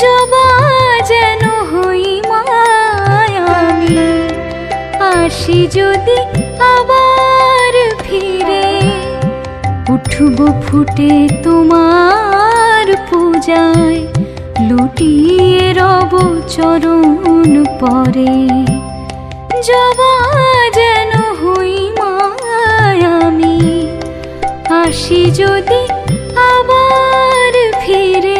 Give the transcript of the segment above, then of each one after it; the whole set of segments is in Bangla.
জবা যেন হই মায়ামি, আসি যদি আবার ফিরে, উঠব ফুটে তোমার পূজায়, লুটিয়ে রব চরণ পরে। জবা যেন হই মায়ামি, আসি যদি আবার ফিরে।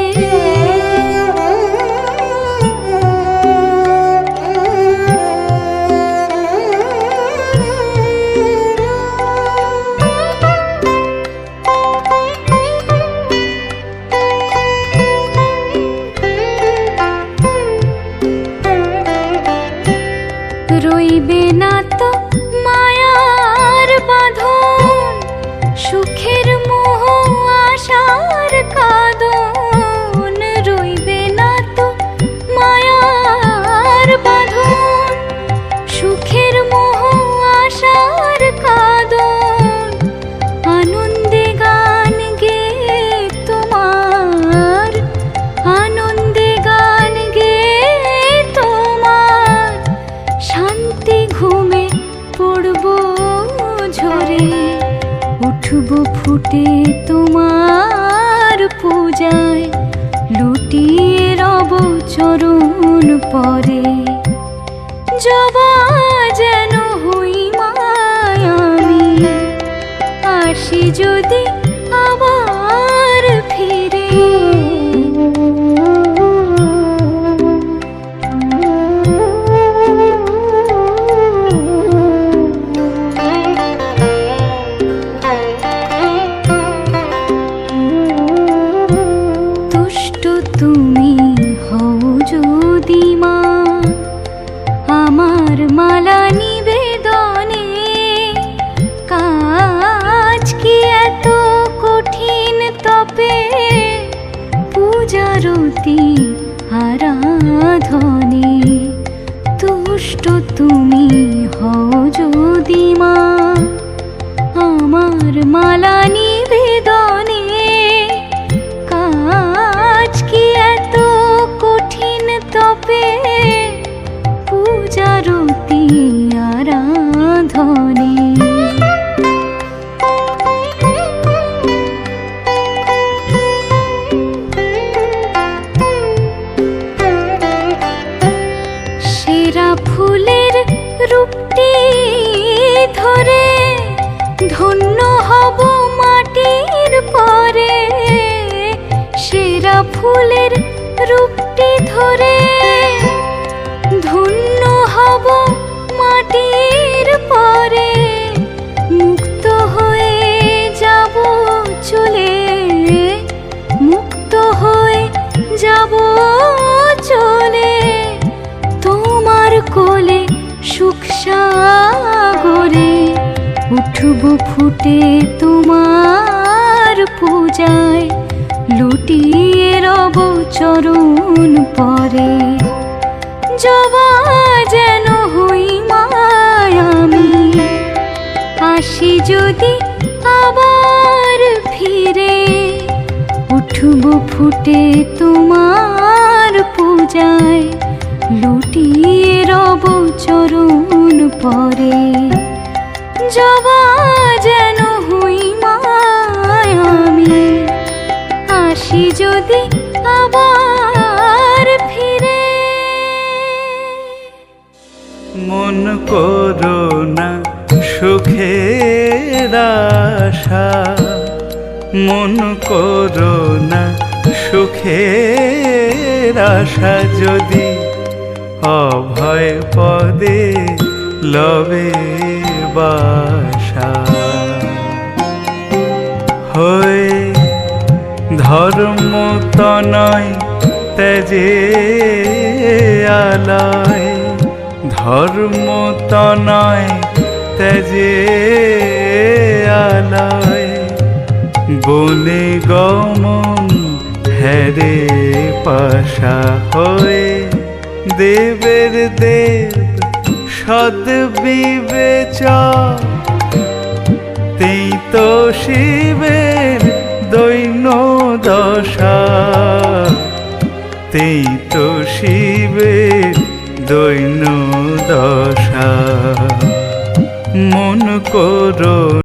রইবে না তো মায়ার বাঁধন, সুখের মোহ আশার কাঁদন। রইবে না তো মায়ার বাঁধন, সুখের মোহ আশার কাঁদন। আনন্দে গান গে তোমার, আনন্দে গান গে তোমার, শান্তি ঘুমে পড়ব ঝরে, উঠব ফুটে তোমার পূজায়, লুটিয়ে রব চরণ পরে। জবা যেন হই মায়ামি, আসি যদি আবার ফিরে। তুষ্ট তুমি হও যদি মা, আমার মালা নিবেদনে, কাজ কি এত কঠিন তপে, পূজারতি আরাধনে। তুষ্ট তুমি হও যদি মা, আমার মালা নিবেদনে, কাজ কি এত কঠিন তপে, পূজারতি আরাধনে। সেরা ফুলের রূপটি ধরে, ধন্য হব মাটির পরে। সেরা ফুলের রূপটি ধরে, ধন্য হব মাটির পরে। মুক্ত হয়ে যাব চলে, মুক্ত হয়ে যাব চলে, তোমার কোলে সুখ সাগরে। উঠব ফুটে তোমার পূজায়, লুটিয়ে রব চরণ পরে। জবা যেন হই মায়ামি, আসি যদি আবার ফিরে, উঠব ফুটে তোমার পূজায়, লুটিয়ে রব চরণ পরে। জবা যেন হই মায়ামি, আসি যদি আবার ফিরে। মন করো না সুখের আশা, মন করো না সুখের আশা, যদি অভয় পদে লবে বাসা। হয়ে ধর্ম তনয় তেজে আলয়, ধর্ম তনয় তেজে আলয়। বনে গমন হেরে পাশা হয়ে, দেবের দেব সদ বিবেচক, তেই তো শিবের দৈন্য দশা। তাতেই তো শিবের দৈন্য দশা। মন করো